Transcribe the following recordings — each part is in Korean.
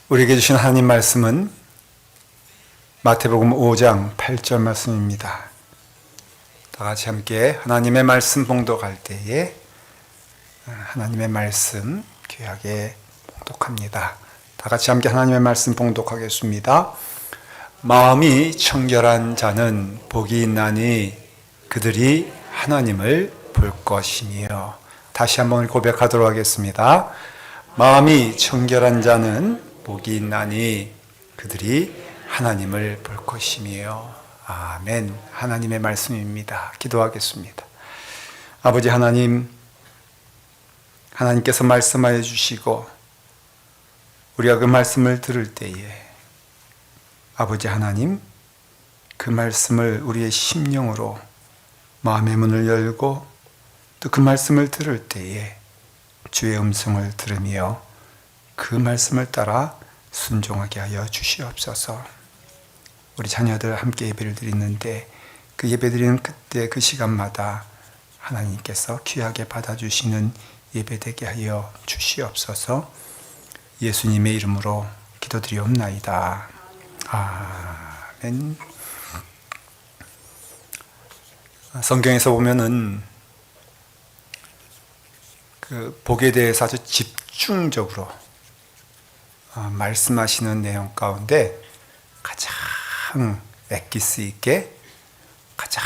우리에게 주신 하나님 말씀은 마태복음 5장 8절 말씀입니다. 다 같이 함께 하나님의 말씀 봉독할 때에 하나님의 말씀 귀하게 봉독합니다. 다 같이 함께 하나님의 말씀 봉독하겠습니다. 마음이 청결한 자는 복이 있나니 그들이 하나님을 볼 것이며. 다시 한번 고백하도록 하겠습니다. 마음이 청결한 자는 복이 있나니 그들이 하나님을 볼 것이며. 아멘. 하나님의 말씀입니다. 기도하겠습니다. 아버지 하나님, 하나님께서 말씀하여 주시고 우리가 그 말씀을 들을 때에 아버지 하나님, 그 말씀을 우리의 심령으로 마음의 문을 열고 또 그 말씀을 들을 때에 주의 음성을 들으며 그 말씀을 따라 순종하게 하여 주시옵소서. 우리 자녀들 함께 예배를 드리는데 그 예배 드리는 그때 그 시간마다 하나님께서 귀하게 받아주시는 예배 되게 하여 주시옵소서. 예수님의 이름으로 기도드리옵나이다. 아멘. 성경에서 보면은 그 복에 대해서 아주 집중적으로 말씀하시는 내용 가운데 가장 엑기스 있게 가장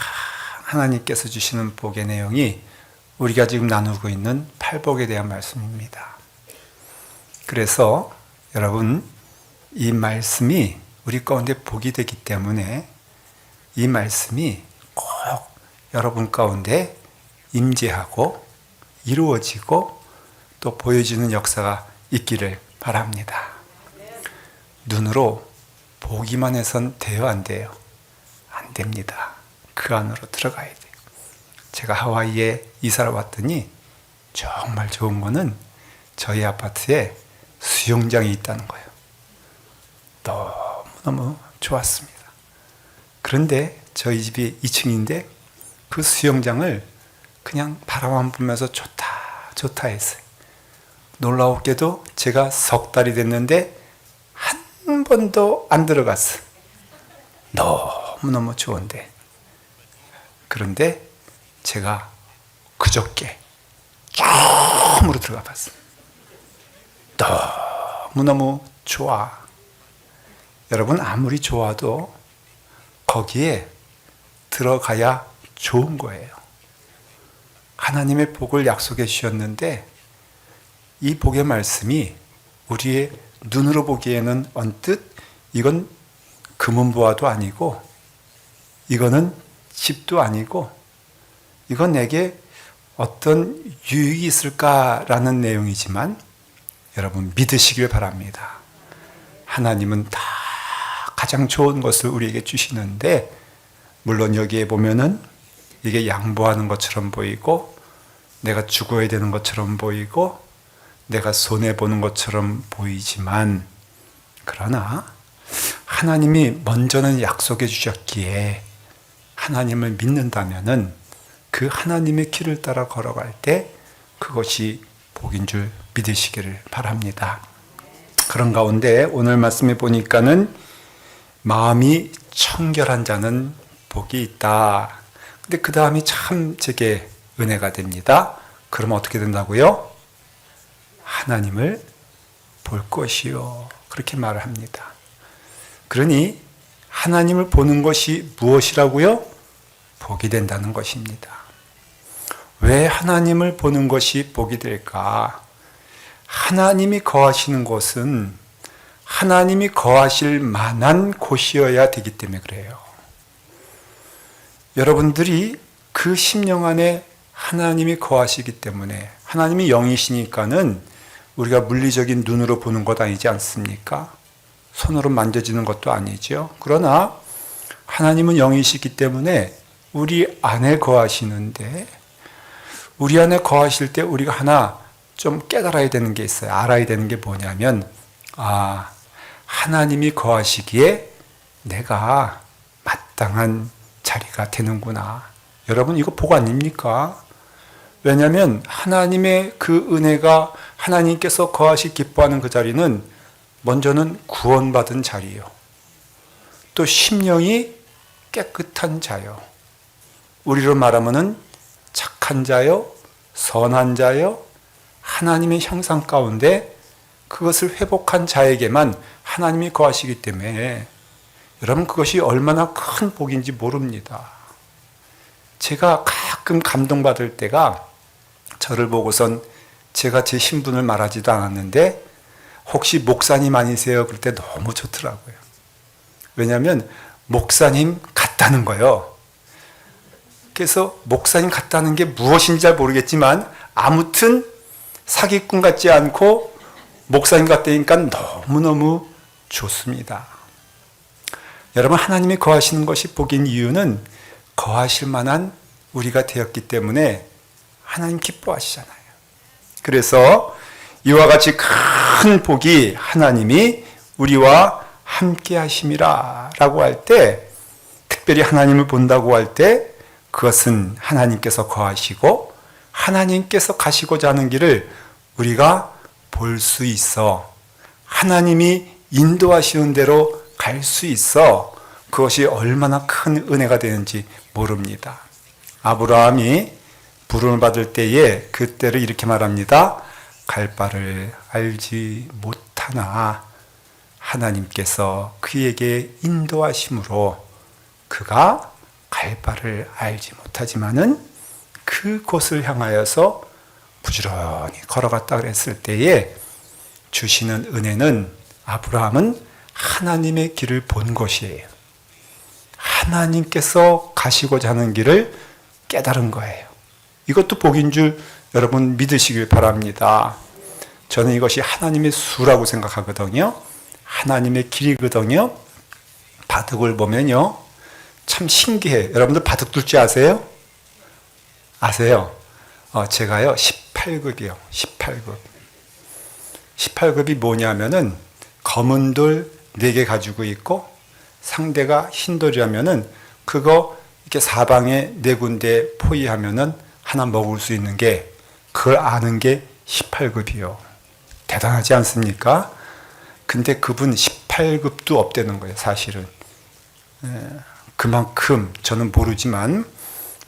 하나님께서 주시는 복의 내용이 우리가 지금 나누고 있는 팔복에 대한 말씀입니다. 그래서 여러분, 이 말씀이 우리 가운데 복이 되기 때문에 이 말씀이 꼭 여러분 가운데 임재하고 이루어지고 또 보여지는 역사가 있기를 바랍니다. 눈으로 보기만 해선 돼요, 안 돼요? 안 됩니다. 그 안으로 들어가야 돼요. 제가 하와이에 이사를 왔더니 정말 좋은 거는 저희 아파트에 수영장이 있다는 거예요. 너무너무 좋았습니다. 그런데 저희 집이 2층인데 그 수영장을 그냥 바라만 보면서 좋다 했어요. 놀라웠게도 제가 석 달이 됐는데 한 번도 안 들어갔어요. 너무너무 좋은데. 그런데 제가 그저께 처음으로 들어가 봤어요. 너무너무 좋아. 여러분, 아무리 좋아도 거기에 들어가야 좋은 거예요. 하나님의 복을 약속해 주셨는데 이 복의 말씀이 우리의 눈으로 보기에는 언뜻 이건 금은보화도 아니고 이거는 집도 아니고 이건 내게 어떤 유익이 있을까라는 내용이지만 여러분 믿으시길 바랍니다. 하나님은 다 가장 좋은 것을 우리에게 주시는데 물론 여기에 보면은 이게 양보하는 것처럼 보이고 내가 죽어야 되는 것처럼 보이고 내가 손해보는 것처럼 보이지만 그러나 하나님이 먼저는 약속해 주셨기에 하나님을 믿는다면은 그 하나님의 길을 따라 걸어갈 때 그것이 복인 줄 믿으시기를 바랍니다. 그런 가운데 오늘 말씀에 보니까는 마음이 청결한 자는 복이 있다. 근데 그 다음이 참 제게 은혜가 됩니다. 그러면 어떻게 된다고요? 하나님을 볼 것이요. 그렇게 말을 합니다. 그러니 하나님을 보는 것이 무엇이라고요? 복이 된다는 것입니다. 왜 하나님을 보는 것이 복이 될까? 하나님이 거하시는 곳은 하나님이 거하실 만한 곳이어야 되기 때문에 그래요. 여러분들이 그 심령 안에 하나님이 거하시기 때문에 하나님이 영이시니까는 우리가 물리적인 눈으로 보는 것 아니지 않습니까? 손으로 만져지는 것도 아니죠. 그러나 하나님은 영이시기 때문에 우리 안에 거하시는데 우리 안에 거하실 때 우리가 하나 좀 깨달아야 되는 게 있어요. 알아야 되는 게 뭐냐면 하나님이 거하시기에 내가 마땅한 자리가 되는구나. 여러분 이거 복 아닙니까? 왜냐하면 하나님의 그 은혜가 하나님께서 거하시 기뻐하는 그 자리는 먼저는 구원받은 자리요. 또 심령이 깨끗한 자요. 우리로 말하면은 착한 자요, 선한 자요, 하나님의 형상 가운데 그것을 회복한 자에게만 하나님이 거하시기 때문에 여러분 그것이 얼마나 큰 복인지 모릅니다. 제가 가끔 감동받을 때가 저를 보고선 제가 제 신분을 말하지도 않았는데 혹시 목사님 아니세요? 그럴 때 너무 좋더라고요. 왜냐하면 목사님 같다는 거예요. 그래서 목사님 같다는 게 무엇인지 잘 모르겠지만 아무튼 사기꾼 같지 않고 목사님 같다니까 너무너무 좋습니다. 여러분 하나님이 거하시는 것이 복인 이유는 거하실 만한 우리가 되었기 때문에 하나님 기뻐하시잖아요. 그래서 이와 같이 큰 복이 하나님이 우리와 함께 하심이라 라고 할 때, 특별히 하나님을 본다고 할 때 그것은 하나님께서 거하시고 하나님께서 가시고자 하는 길을 우리가 볼 수 있어 하나님이 인도하시는 대로 갈 수 있어 그것이 얼마나 큰 은혜가 되는지 모릅니다. 아브라함이 부름을 받을 때에 그때를 이렇게 말합니다. 갈 바를 알지 못하나 하나님께서 그에게 인도하심으로 그가 갈 바를 알지 못하지만은 그곳을 향하여서 부지런히 걸어갔다 그랬을 때에 주시는 은혜는 아브라함은 하나님의 길을 본 것이에요. 하나님께서 가시고자 하는 길을 깨달은 거예요. 이것도 복인 줄 여러분 믿으시길 바랍니다. 저는 이것이 하나님의 수라고 생각하거든요. 하나님의 길이거든요. 바둑을 보면요. 참 신기해요. 여러분들 바둑 둘 줄 아세요? 아세요? 제가요 18급이요. 18급. 18급이 뭐냐면은 검은 돌 4개 가지고 있고 상대가 흰 돌이라면은 그거 이렇게 사방에 4군데 포위하면은 하나 먹을 수 있는 게 그걸 아는 게 18급이요. 대단하지 않습니까? 근데 그분 18급도 없다는 거예요, 사실은. 그만큼 저는 모르지만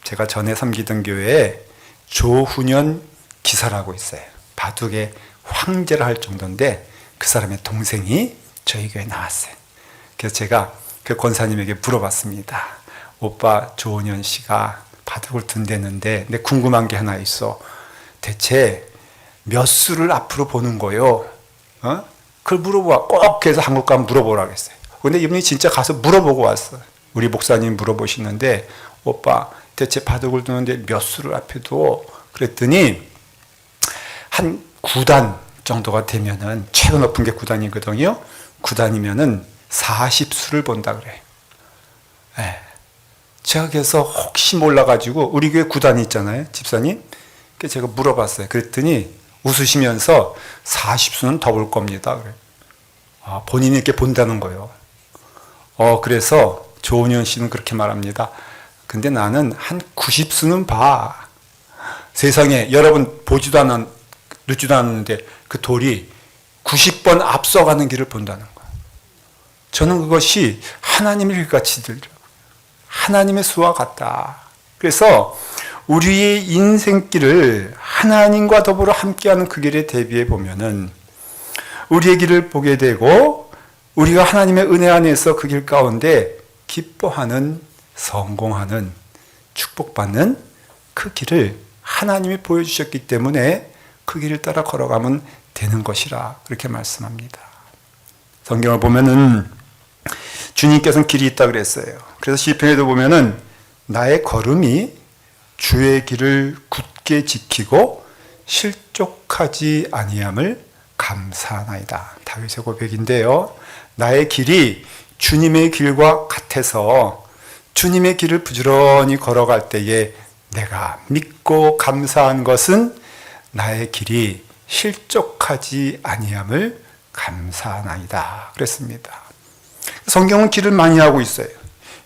제가 전에 섬기던 교회에 조훈현 기사라고 있어요. 바둑의 황제를 할 정도인데 그 사람의 동생이 저희 교회에 나왔어요. 그래서 제가 그 권사님에게 물어봤습니다. 오빠 조훈현 씨가 바둑을 둔댔는데 근데 궁금한 게 하나 있어. 대체 몇 수를 앞으로 보는 거요? 그걸 물어봐. 꼭 해서 한국 가면 물어보라고 했어요. 근데 이분이 진짜 가서 물어보고 왔어요. 우리 목사님 물어보시는데 오빠 대체 바둑을 두는데 몇 수를 앞에 두어? 그랬더니 한 9단 정도가 되면은 최고 높은 게 9단이거든요. 9단이면은 40수를 본다 그래요. 네. 제가 그래서 혹시 몰라가지고 우리 교회 9단이 있잖아요, 집사님. 그래서 제가 물어봤어요. 그랬더니 웃으시면서 40수는 더 볼 겁니다. 그래요. 본인이 이렇게 본다는 거예요. 그래서 조은현 씨는 그렇게 말합니다. 근데 나는 한 90수는 봐. 세상에 여러분 보지도 않은 늦지도 않았는데 그 돌이 90번 앞서가는 길을 본다는 거예요. 저는 그것이 하나님의 길같이 들더라고요. 하나님의 수와 같다. 그래서 우리의 인생길을 하나님과 더불어 함께하는 그 길에 대비해 보면은 우리의 길을 보게 되고 우리가 하나님의 은혜 안에서 그 길 가운데 기뻐하는, 성공하는, 축복받는 그 길을 하나님이 보여주셨기 때문에 그 길을 따라 걸어가면 되는 것이라 그렇게 말씀합니다. 성경을 보면은 주님께서는 길이 있다 그랬어요. 그래서 시편에도 보면은 나의 걸음이 주의 길을 굳게 지키고 실족하지 아니함을 감사하나이다. 다윗의 고백인데요. 나의 길이 주님의 길과 같아서 주님의 길을 부지런히 걸어갈 때에 내가 믿고 감사한 것은 나의 길이 실족하지 아니함을 감사하나이다. 그랬습니다. 성경은 길을 많이 하고 있어요.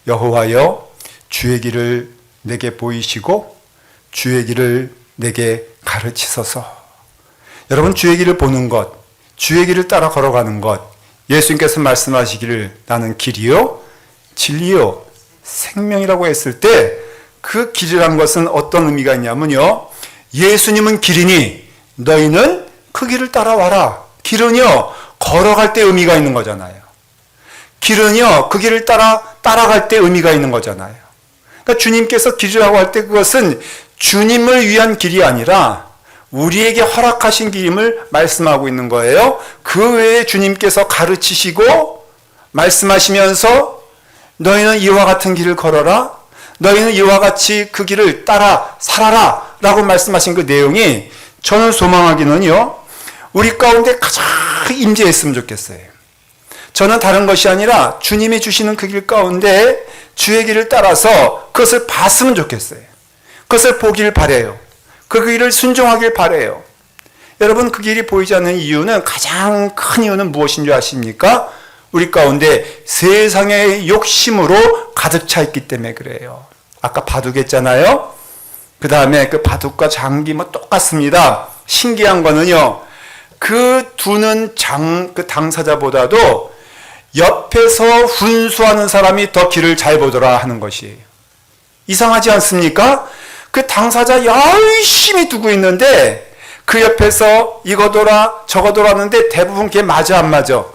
여호와여 주의 길을 내게 보이시고 주의 길을 내게 가르치소서. 여러분 주의 길을 보는 것, 주의 길을 따라 걸어가는 것, 예수님께서 말씀하시기를 나는 길이요 진리요 생명이라고 했을 때 그 길이란 것은 어떤 의미가 있냐면요, 예수님은 길이니 너희는 그 길을 따라와라. 길은요 걸어갈 때 의미가 있는 거잖아요. 길은요 그 길을 따라갈 때 의미가 있는 거잖아요. 그러니까 주님께서 길이라고 할 때 그것은 주님을 위한 길이 아니라 우리에게 허락하신 길임을 말씀하고 있는 거예요. 그 외에 주님께서 가르치시고 말씀하시면서 너희는 이와 같은 길을 걸어라, 너희는 이와 같이 그 길을 따라 살아라 라고 말씀하신 그 내용이 저는 소망하기는요 우리 가운데 가장 임재했으면 좋겠어요. 저는 다른 것이 아니라 주님이 주시는 그 길 가운데 주의 길을 따라서 그것을 봤으면 좋겠어요. 그것을 보길 바라요. 그 길을 순종하길 바라요. 여러분, 그 길이 보이지 않는 이유는, 가장 큰 이유는 무엇인 줄 아십니까? 우리 가운데 세상의 욕심으로 가득 차 있기 때문에 그래요. 아까 바둑 했잖아요. 그 다음에 그 바둑과 장기 뭐 똑같습니다. 신기한 거는요, 그 두는 그 당사자보다도 옆에서 훈수하는 사람이 더 길을 잘 보더라 하는 것이에요. 이상하지 않습니까? 그 당사자 열심히 두고 있는데 그 옆에서 이거더라 저거더라 하는데 대부분 그게 맞아 안 맞아?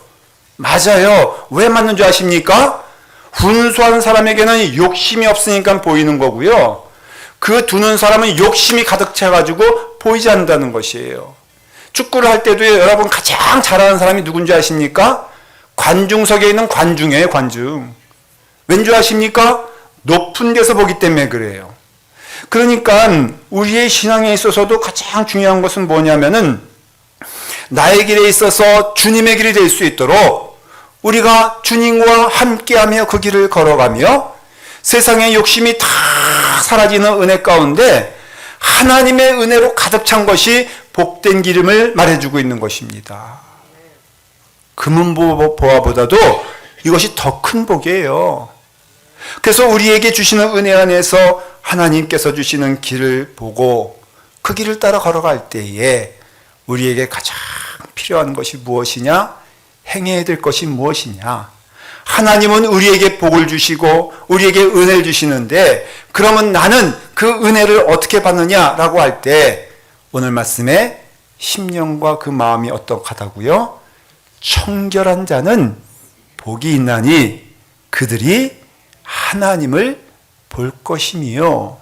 맞아요. 왜 맞는 줄 아십니까? 훈수하는 사람에게는 욕심이 없으니까 보이는 거고요. 그 두는 사람은 욕심이 가득 차가지고 보이지 않는다는 것이에요. 축구를 할 때도 여러분 가장 잘하는 사람이 누군지 아십니까? 관중석에 있는 관중이에요, 관중. 왠지 아십니까? 높은 데서 보기 때문에 그래요. 그러니까 우리의 신앙에 있어서도 가장 중요한 것은 뭐냐면은 나의 길에 있어서 주님의 길이 될 수 있도록 우리가 주님과 함께하며 그 길을 걸어가며 세상의 욕심이 다 사라지는 은혜 가운데 하나님의 은혜로 가득 찬 것이 복된 길임을 말해주고 있는 것입니다. 금은보화보다도 이것이 더 큰 복이에요. 그래서 우리에게 주시는 은혜 안에서 하나님께서 주시는 길을 보고 그 길을 따라 걸어갈 때에 우리에게 가장 필요한 것이 무엇이냐? 행해야 될 것이 무엇이냐? 하나님은 우리에게 복을 주시고 우리에게 은혜를 주시는데, 그러면 나는 그 은혜를 어떻게 받느냐라고 할 때 오늘 말씀에 심령과 그 마음이 어떡하다고요? 청결한 자는 복이 있나니 그들이 하나님을 볼 것이며.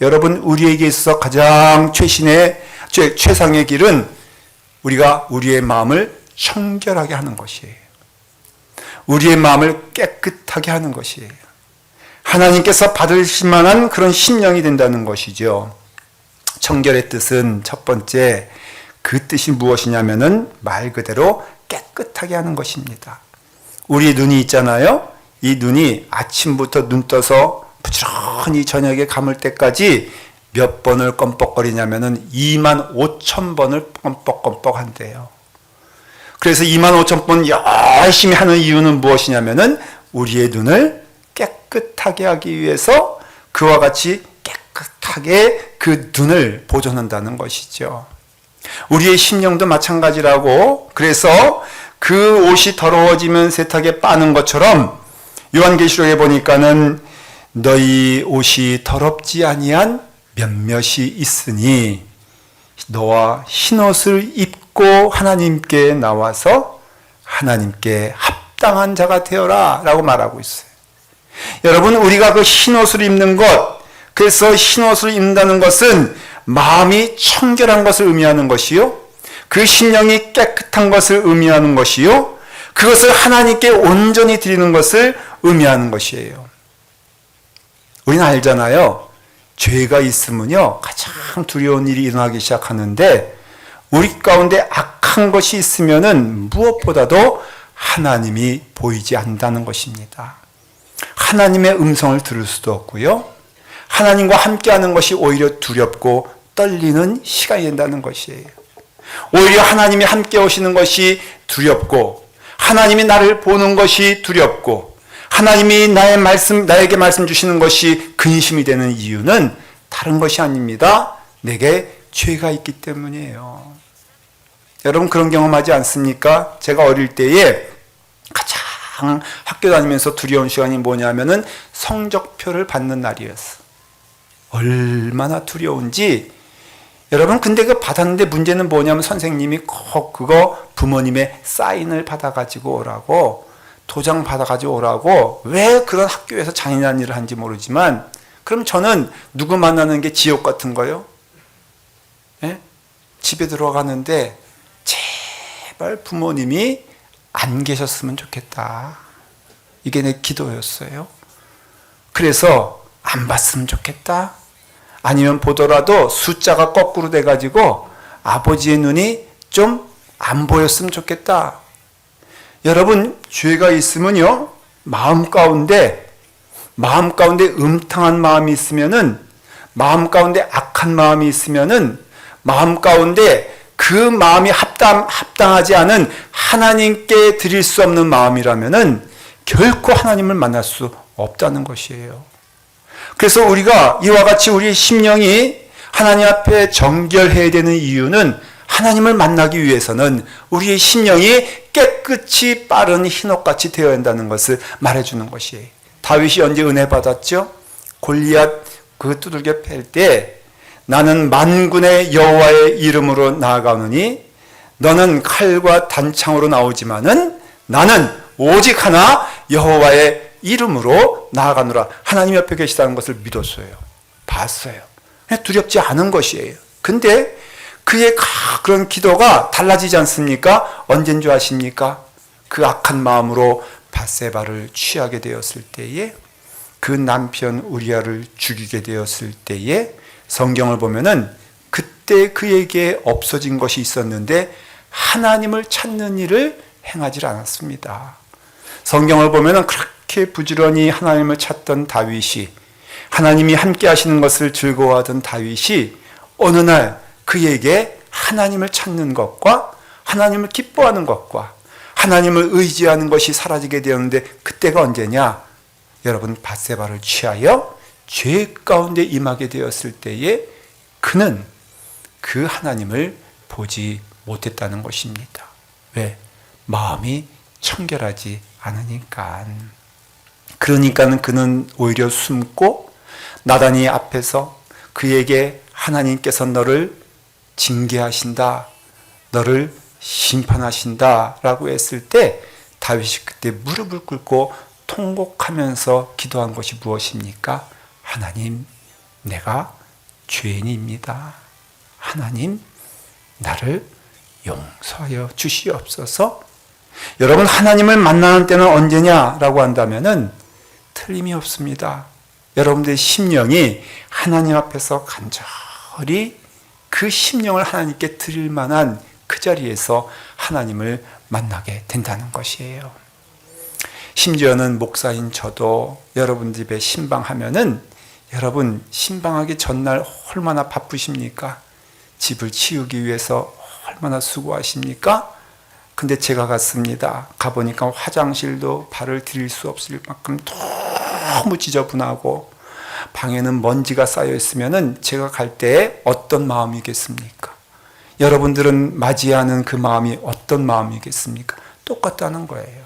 여러분, 우리에게 있어서 가장 최상의 길은 우리가 우리의 마음을 청결하게 하는 것이에요. 우리의 마음을 깨끗하게 하는 것이에요. 하나님께서 받으실 만한 그런 심령이 된다는 것이죠. 청결의 뜻은 첫 번째, 그 뜻이 무엇이냐면은 말 그대로 깨끗하게 하는 것입니다. 우리 눈이 있잖아요. 이 눈이 아침부터 눈 떠서 부지런히 저녁에 감을 때까지 몇 번을 껌뻑거리냐면은 25,000번을 껌뻑껌뻑 한대요. 그래서 25,000번 열심히 하는 이유는 무엇이냐면은 우리의 눈을 깨끗하게 하기 위해서 그와 같이 깨끗하게 그 눈을 보존한다는 것이죠. 우리의 심령도 마찬가지라고. 그래서 그 옷이 더러워지면 세탁에 빠는 것처럼 요한계시록에 보니까는 너희 옷이 더럽지 아니한 몇몇이 있으니 너와 흰옷을 입고 하나님께 나와서 하나님께 합당한 자가 되어라 라고 말하고 있어요. 여러분, 우리가 그 흰옷을 입는 것, 그래서 흰옷을 입는다는 것은 마음이 청결한 것을 의미하는 것이요, 그 심령이 깨끗한 것을 의미하는 것이요, 그것을 하나님께 온전히 드리는 것을 의미하는 것이에요. 우리는 알잖아요. 죄가 있으면요 가장 두려운 일이 일어나기 시작하는데, 우리 가운데 악한 것이 있으면은 무엇보다도 하나님이 보이지 않는다는 것입니다. 하나님의 음성을 들을 수도 없고요, 하나님과 함께하는 것이 오히려 두렵고 떨리는 시간이 된다는 것이에요. 오히려 하나님이 함께 오시는 것이 두렵고, 하나님이 나를 보는 것이 두렵고, 하나님이 나에게 말씀 주시는 것이 근심이 되는 이유는 다른 것이 아닙니다. 내게 죄가 있기 때문이에요. 여러분, 그런 경험하지 않습니까? 제가 어릴 때에 가장 학교 다니면서 두려운 시간이 뭐냐면은 성적표를 받는 날이었어. 얼마나 두려운지. 여러분, 근데 그 받았는데 문제는 뭐냐면 선생님이 꼭 그거 부모님의 사인을 받아가지고 오라고, 도장 받아가지고 오라고. 왜 그런 학교에서 잔인한 일을 하는지 모르지만, 그럼 저는 누구 만나는 게 지옥 같은 거요? 예? 집에 들어가는데 제발 부모님이 안 계셨으면 좋겠다. 이게 내 기도였어요. 그래서 안 봤으면 좋겠다. 아니면 보더라도 숫자가 거꾸로 돼가지고 아버지의 눈이 좀 안 보였으면 좋겠다. 여러분, 죄가 있으면요, 마음 가운데 음탕한 마음이 있으면은, 마음 가운데 악한 마음이 있으면은, 마음 가운데 그 마음이 합당하지 않은 하나님께 드릴 수 없는 마음이라면은 결코 하나님을 만날 수 없다는 것이에요. 그래서 우리가 이와 같이 우리 심령이 하나님 앞에 정결해야 되는 이유는, 하나님을 만나기 위해서는 우리의 심령이 깨끗이 빠른 흰옷같이 되어야 한다는 것을 말해주는 것이에요. 다윗이 언제 은혜 받았죠? 골리앗 그 두들겨 팰 때, 나는 만군의 여호와의 이름으로 나아가노니 너는 칼과 단창으로 나오지만은 나는 오직 하나 여호와의 이름으로 나아가노라. 하나님 옆에 계시다는 것을 믿었어요. 봤어요. 두렵지 않은 것이에요. 근데 그의 그런 기도가 달라지지 않습니까? 언제인 줄 아십니까? 그 악한 마음으로 밧세바를 취하게 되었을 때에, 그 남편 우리아를 죽이게 되었을 때에, 성경을 보면은 그때 그에게 없어진 것이 있었는데 하나님을 찾는 일을 행하지 않았습니다. 성경을 보면은 그렇게 부지런히 하나님을 찾던 다윗이, 하나님이 함께 하시는 것을 즐거워하던 다윗이 어느 날 그에게 하나님을 찾는 것과 하나님을 기뻐하는 것과 하나님을 의지하는 것이 사라지게 되었는데, 그때가 언제냐? 여러분, 밧세바를 취하여 죄 가운데 임하게 되었을 때에 그는 그 하나님을 보지 못했다는 것입니다. 왜? 마음이 청결하지 않으니까. 그러니까는 그는 오히려 숨고 나단이 앞에서 그에게 하나님께서 너를 징계하신다, 너를 심판하신다 라고 했을 때, 다윗이 그때 무릎을 꿇고 통곡하면서 기도한 것이 무엇입니까? 하나님, 내가 죄인입니다. 하나님, 나를 용서하여 주시옵소서. 여러분, 하나님을 만나는 때는 언제냐라고 한다면은 틀림이 없습니다. 여러분들의 심령이 하나님 앞에서 간절히 그 심령을 하나님께 드릴 만한 그 자리에서 하나님을 만나게 된다는 것이에요. 심지어는 목사인 저도 여러분 집에 신방하면은, 여러분 신방하기 전날 얼마나 바쁘십니까? 집을 치우기 위해서 얼마나 수고하십니까? 근데 제가 갔습니다. 가보니까 화장실도 발을 들일 수 없을 만큼 너무 지저분하고 방에는 먼지가 쌓여 있으면은 제가 갈 때 어떤 마음이겠습니까? 여러분들은 맞이하는 그 마음이 어떤 마음이겠습니까? 똑같다는 거예요.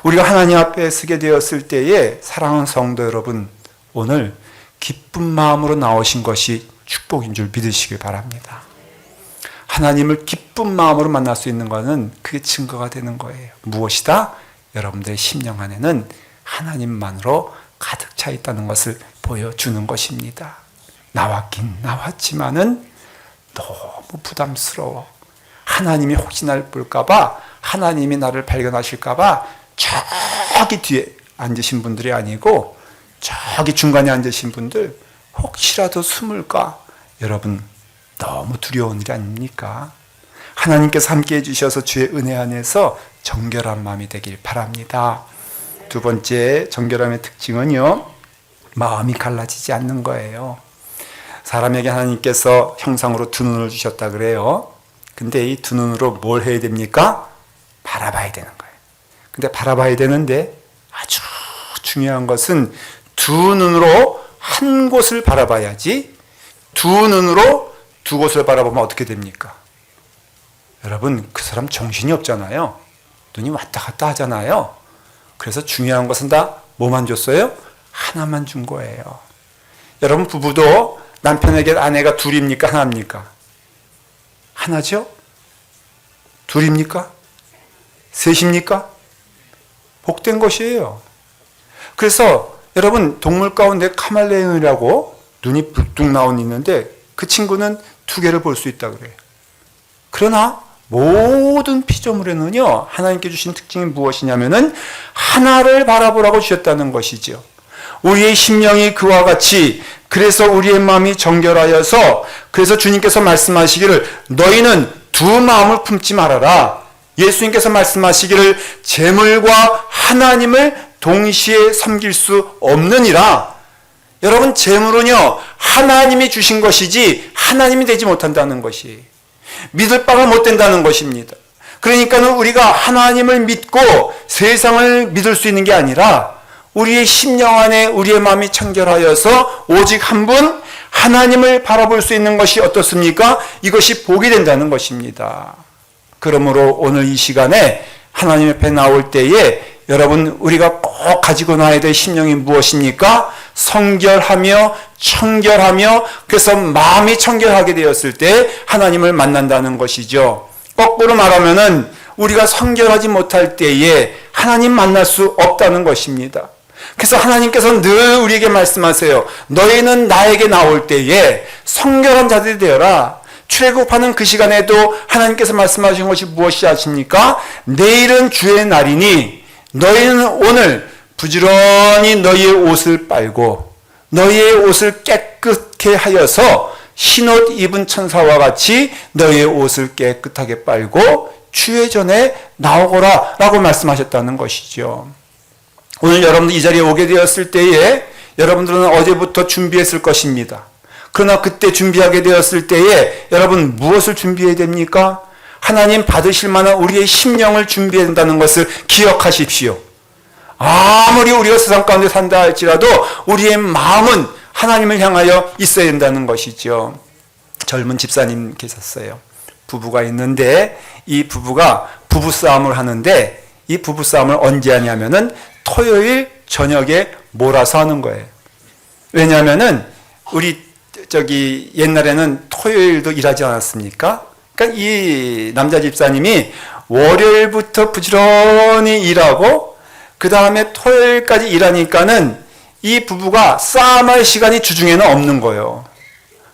우리가 하나님 앞에 서게 되었을 때에, 사랑하는 성도 여러분, 오늘 기쁜 마음으로 나오신 것이 축복인 줄 믿으시길 바랍니다. 하나님을 기쁜 마음으로 만날 수 있는 것은 그게 증거가 되는 거예요. 무엇이다? 여러분들의 심령 안에는 하나님만으로 가득 차 있다는 것을 보여주는 것입니다. 나왔긴 나왔지만은 너무 부담스러워. 하나님이 혹시 날 볼까봐, 하나님이 나를 발견하실까봐 저기 뒤에 앉으신 분들이 아니고 저기 중간에 앉으신 분들, 혹시라도 숨을까? 여러분, 너무 두려운 일이 아닙니까? 하나님께서 함께 해주셔서 주의 은혜 안에서 정결한 마음이 되길 바랍니다. 두 번째 정결함의 특징은요, 마음이 갈라지지 않는 거예요. 사람에게 하나님께서 형상으로 두 눈을 주셨다 그래요. 근데 이 두 눈으로 뭘 해야 됩니까? 바라봐야 되는 거예요. 근데 바라봐야 되는데 아주 중요한 것은 두 눈으로 한 곳을 바라봐야지, 두 눈으로 두 곳을 바라보면 어떻게 됩니까? 여러분, 그 사람 정신이 없잖아요. 눈이 왔다 갔다 하잖아요. 그래서 중요한 것은 다 뭐만 줬어요? 하나만 준 거예요. 여러분, 부부도 남편에게 아내가 둘입니까? 하나입니까? 하나죠? 둘입니까? 셋입니까? 복된 것이에요. 그래서 여러분, 동물 가운데 카멜레온이라고 눈이 불뚝 나온 있는데 그 친구는 두 개를 볼 수 있다 그래요. 그러나 모든 피조물에는요, 하나님께 주신 특징이 무엇이냐면은 하나를 바라보라고 주셨다는 것이죠. 우리의 심령이 그와 같이, 그래서 우리의 마음이 정결하여서, 그래서 주님께서 말씀하시기를 너희는 두 마음을 품지 말아라. 예수님께서 말씀하시기를 재물과 하나님을 동시에 섬길 수 없느니라. 여러분, 재물은요, 하나님이 주신 것이지 하나님이 되지 못한다는 것이, 믿을 바가 못 된다는 것입니다. 그러니까는 우리가 하나님을 믿고 세상을 믿을 수 있는 게 아니라 우리의 심령 안에 우리의 마음이 청결하여서 오직 한 분 하나님을 바라볼 수 있는 것이 어떻습니까? 이것이 복이 된다는 것입니다. 그러므로 오늘 이 시간에 하나님 앞에 나올 때에 여러분, 우리가 꼭 가지고 나야 될 심령이 무엇입니까? 성결하며 청결하며, 그래서 마음이 청결하게 되었을 때 하나님을 만난다는 것이죠. 거꾸로 말하면은 우리가 성결하지 못할 때에 하나님 만날 수 없다는 것입니다. 그래서 하나님께서 늘 우리에게 말씀하세요. 너희는 나에게 나올 때에 성결한 자들이 되어라. 출애굽하는 그 시간에도 하나님께서 말씀하신 것이 무엇이 아십니까? 내일은 주의 날이니 너희는 오늘 부지런히 너희의 옷을 빨고 너희의 옷을 깨끗게 하여서 흰옷 입은 천사와 같이 너희의 옷을 깨끗하게 빨고 주의 전에 나오거라 라고 말씀하셨다는 것이죠. 오늘 여러분들 이 자리에 오게 되었을 때에 여러분들은 어제부터 준비했을 것입니다. 그러나 그때 준비하게 되었을 때에 여러분 무엇을 준비해야 됩니까? 하나님 받으실 만한 우리의 심령을 준비해야 된다는 것을 기억하십시오. 아무리 우리가 세상 가운데 산다 할지라도 우리의 마음은 하나님을 향하여 있어야 된다는 것이죠. 젊은 집사님 계셨어요. 부부가 있는데 이 부부가 부부싸움을 하는데 이 부부싸움을 언제 하냐면은 토요일 저녁에 몰아서 하는 거예요. 왜냐하면은 우리 옛날에는 토요일도 일하지 않았습니까? 그러니까 이 남자 집사님이 월요일부터 부지런히 일하고 그 다음에 토요일까지 일하니까는 이 부부가 싸움할 시간이 주중에는 없는 거예요.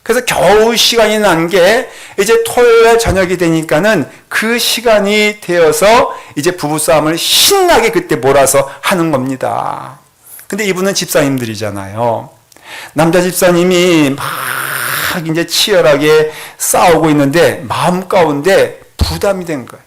그래서 겨우 시간이 난 게 이제 토요일 저녁이 되니까는 그 시간이 되어서 이제 부부싸움을 신나게 그때 몰아서 하는 겁니다. 근데 이분은 집사님들이잖아요. 남자 집사님이 막 이제 치열하게 싸우고 있는데 마음 가운데 부담이 된 거예요.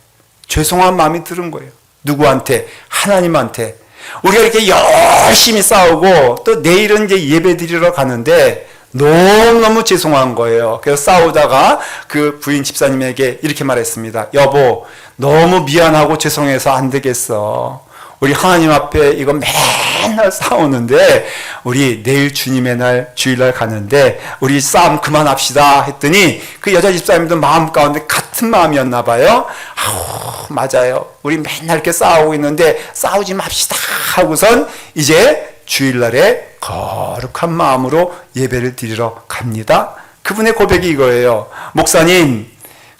죄송한 마음이 들은 거예요. 누구한테? 하나님한테. 우리가 이렇게 열심히 싸우고 또 내일은 이제 예배 드리러 가는데 너무너무 죄송한 거예요. 그래서 싸우다가 그 부인 집사님에게 이렇게 말했습니다. 여보, 너무 미안하고 죄송해서 안 되겠어. 우리 하나님 앞에 이거 맨날 싸우는데 우리 내일 주님의 날 주일날 가는데 우리 싸움 그만합시다 했더니 그 여자 집사님도 마음 가운데 같은 마음이었나 봐요. 아우, 맞아요. 우리 맨날 이렇게 싸우고 있는데 싸우지 맙시다 하고선 이제 주일날에 거룩한 마음으로 예배를 드리러 갑니다. 그분의 고백이 이거예요. 목사님,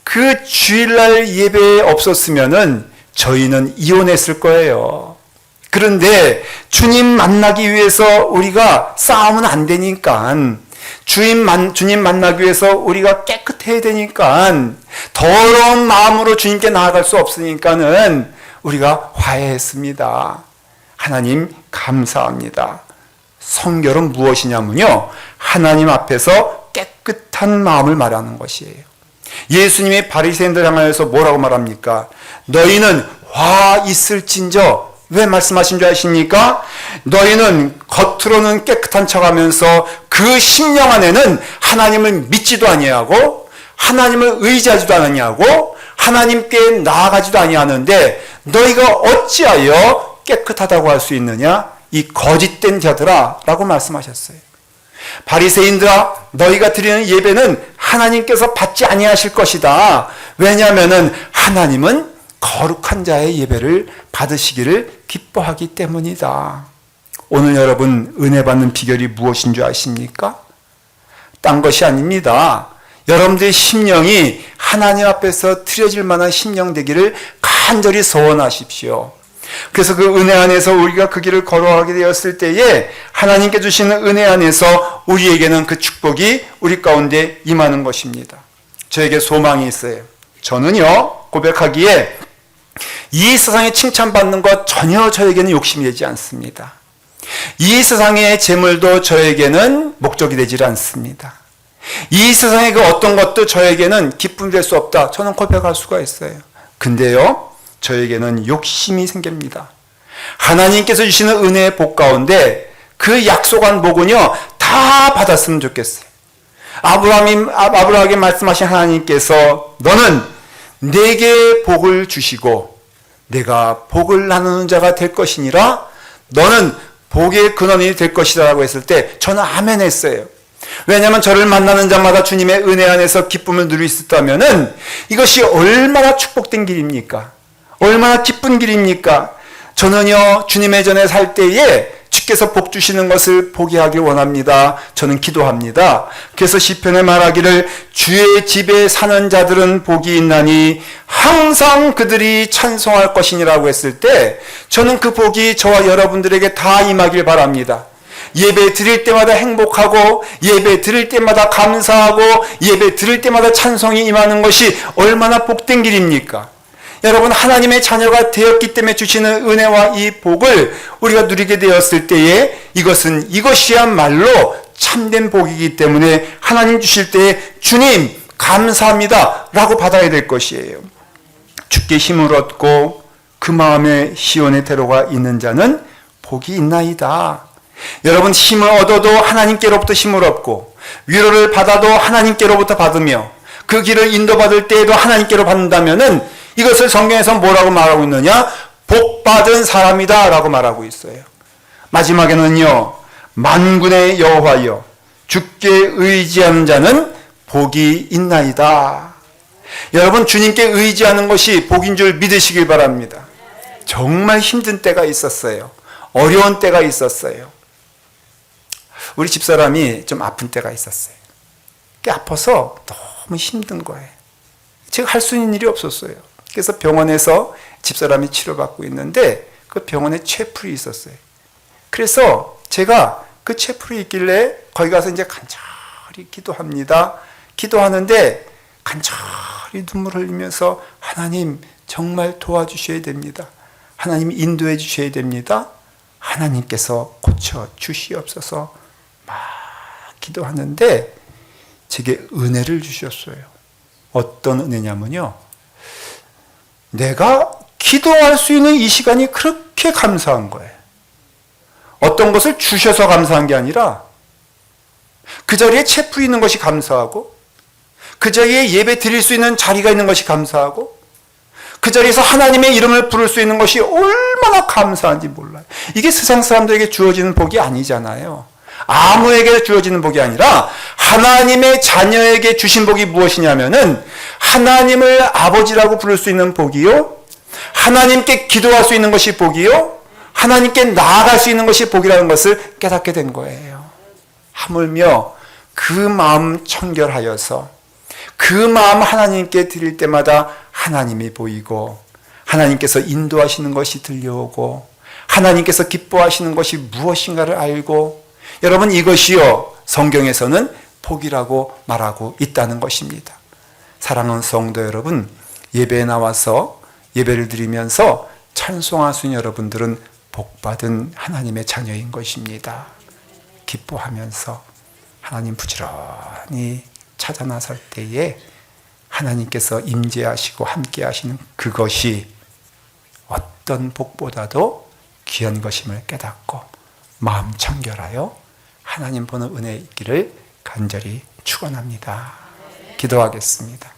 그 주일날 예배에 없었으면은 저희는 이혼했을 거예요. 그런데 주님 만나기 위해서 우리가 싸우면 안 되니까, 주님 만나기 위해서 우리가 깨끗해야 되니까, 더러운 마음으로 주님께 나아갈 수 없으니까는 우리가 화해했습니다. 하나님 감사합니다. 성결은 무엇이냐면요, 하나님 앞에서 깨끗한 마음을 말하는 것이에요. 예수님이 바리새인들 향하여서 뭐라고 말합니까? 너희는 화 있을진저, 왜 말씀하신 줄 아십니까? 너희는 겉으로는 깨끗한 척하면서 그 심령 안에는 하나님을 믿지도 아니하고 하나님을 의지하지도 아니하고 하나님께 나아가지도 아니하는데 너희가 어찌하여 깨끗하다고 할 수 있느냐? 이 거짓된 자들아 라고 말씀하셨어요. 바리새인들아, 너희가 드리는 예배는 하나님께서 받지 아니하실 것이다. 왜냐하면은 하나님은 거룩한 자의 예배를 받으시기를 기뻐하기 때문이다. 오늘 여러분 은혜 받는 비결이 무엇인 줄 아십니까? 딴 것이 아닙니다. 여러분들의 심령이 하나님 앞에서 드려질 만한 심령 되기를 간절히 소원하십시오. 그래서 그 은혜 안에서 우리가 그 길을 걸어가게 되었을 때에 하나님께 주시는 은혜 안에서 우리에게는 그 축복이 우리 가운데 임하는 것입니다. 저에게 소망이 있어요. 저는요, 고백하기에 이 세상에 칭찬받는 것 전혀 저에게는 욕심이 되지 않습니다. 이 세상의 재물도 저에게는 목적이 되질 않습니다. 이 세상의 그 어떤 것도 저에게는 기쁨이 될 수 없다. 저는 고백할 수가 있어요. 근데요, 저에게는 욕심이 생깁니다. 하나님께서 주시는 은혜의 복 가운데 그 약속한 복은요, 다 받았으면 좋겠어요. 아브라함에게 말씀하신 하나님께서 너는 내게 복을 주시고 내가 복을 나누는 자가 될 것이니라 너는 복의 근원이 될 것이다 라고 했을 때 저는 아멘 했어요. 왜냐하면 저를 만나는 자마다 주님의 은혜 안에서 기쁨을 누릴 수 있다면 이것이 얼마나 축복된 길입니까? 얼마나 기쁜 길입니까? 저는요, 주님의 전에 살 때에 주께서 복 주시는 것을 보게 하길 원합니다. 저는 기도합니다. 그래서 시편에 말하기를 주의 집에 사는 자들은 복이 있나니 항상 그들이 찬송할 것이니라고 했을 때 저는 그 복이 저와 여러분들에게 다 임하길 바랍니다. 예배 드릴 때마다 행복하고 예배 드릴 때마다 감사하고 예배 드릴 때마다 찬송이 임하는 것이 얼마나 복된 길입니까? 여러분, 하나님의 자녀가 되었기 때문에 주시는 은혜와 이 복을 우리가 누리게 되었을 때에 이것이야말로 참된 복이기 때문에 하나님 주실 때에 주님 감사합니다 라고 받아야 될 것이에요. 주께 힘을 얻고 그 마음에 시온의 대로가 있는 자는 복이 있나이다. 여러분, 힘을 얻어도 하나님께로부터 힘을 얻고 위로를 받아도 하나님께로부터 받으며 그 길을 인도받을 때에도 하나님께로 받는다면은 이것을 성경에서 뭐라고 말하고 있느냐? 복받은 사람이다 라고 말하고 있어요. 마지막에는요, 만군의 여호와여 주께 의지하는 자는 복이 있나이다. 여러분, 주님께 의지하는 것이 복인 줄 믿으시길 바랍니다. 정말 힘든 때가 있었어요. 어려운 때가 있었어요. 우리 집사람이 좀 아픈 때가 있었어요. 아파서 너무 힘든 거예요. 제가 할 수 있는 일이 없었어요. 그래서 병원에서 집사람이 치료받고 있는데 그 병원에 채플이 있었어요. 그래서 제가 그 채플이 있길래 거기 가서 이제 간절히 기도합니다. 기도하는데 간절히 눈물 흘리면서 하나님 정말 도와주셔야 됩니다. 하나님 인도해 주셔야 됩니다. 하나님께서 고쳐 주시옵소서 막 기도하는데 제게 은혜를 주셨어요. 어떤 은혜냐면요, 내가 기도할 수 있는 이 시간이 그렇게 감사한 거예요. 어떤 것을 주셔서 감사한 게 아니라 그 자리에 채플이 있는 것이 감사하고 그 자리에 예배 드릴 수 있는 자리가 있는 것이 감사하고 그 자리에서 하나님의 이름을 부를 수 있는 것이 얼마나 감사한지 몰라요. 이게 세상 사람들에게 주어지는 복이 아니잖아요. 아무에게 주어지는 복이 아니라 하나님의 자녀에게 주신 복이 무엇이냐면은 하나님을 아버지라고 부를 수 있는 복이요, 하나님께 기도할 수 있는 것이 복이요, 하나님께 나아갈 수 있는 것이 복이라는 것을 깨닫게 된 거예요. 하물며 그 마음 청결하여서 그 마음 하나님께 드릴 때마다 하나님이 보이고 하나님께서 인도하시는 것이 들려오고 하나님께서 기뻐하시는 것이 무엇인가를 알고, 여러분, 이것이요 성경에서는 복이라고 말하고 있다는 것입니다. 사랑하는 성도 여러분, 예배에 나와서 예배를 드리면서 찬송할 수 있는 여러분들은 복받은 하나님의 자녀인 것입니다. 기뻐하면서 하나님 부지런히 찾아 나설 때에 하나님께서 임재하시고 함께 하시는 그것이 어떤 복보다도 귀한 것임을 깨닫고 마음 청결하여 하나님 보는 은혜에 있기를 간절히 축원합니다. 기도하겠습니다.